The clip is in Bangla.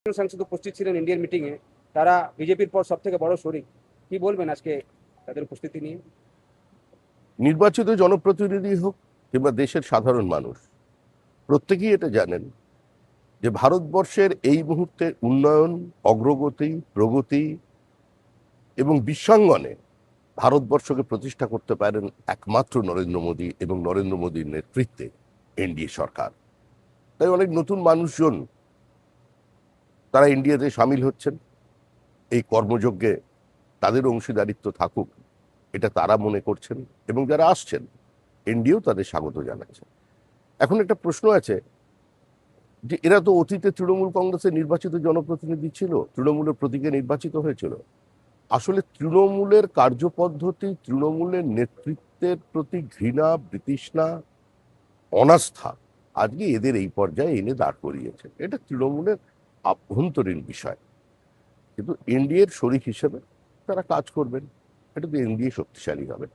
সাংসদ উপস্থিত ছিলেন ইন্ডিয়ান মিটিং এ। তারা বিজেপির পর সবথেকে বড় শরিক। কি বলবেন আজকে তাদের উপস্থিতি নিয়ে? নির্বাচিত জনপ্রতিনিধি হোক কিংবা দেশের সাধারণ মানুষ, প্রত্যেকেই এটা জানেন যে ভারতবর্ষের এই মুহূর্তে উন্নয়ন, অগ্রগতি, প্রগতি এবং বিশ্বাঙ্গনে ভারতবর্ষকে প্রতিষ্ঠা করতে পারেন একমাত্র নরেন্দ্র মোদী এবং নরেন্দ্র মোদীর নেতৃত্বে এনডিএ সরকার। তাই অনেক নতুন মানুষজন তারা ইন্ডিয়াতে সামিল হচ্ছেন। এই কর্মযজ্ঞে তাদের অংশীদারিত্ব থাকুক, এটা তারা মনে করছেন, এবং যারা আসছেন এনডিএও তাদের স্বাগত জানাচ্ছে। এখন একটা প্রশ্ন আছে যে এরা তো অতীতে তৃণমূল কংগ্রেসের নির্বাচিত জনপ্রতিনিধি ছিল, তৃণমূলের প্রতীকে নির্বাচিত হয়েছিল। আসলে তৃণমূলের কার্যপদ্ধতি, তৃণমূলের নেতৃত্বের প্রতি ঘৃণা, বিতৃষ্ণা, অনাস্থা আজকে এদের এই পর্যায়ে এনে দাঁড় করিয়েছে। এটা তৃণমূলের আভ্যন্তরীণ বিষয়, কিন্তু এনডিএর শরিক হিসেবে তারা কাজ করবেন, এটা তো এনডিএ শক্তিশালী হবে।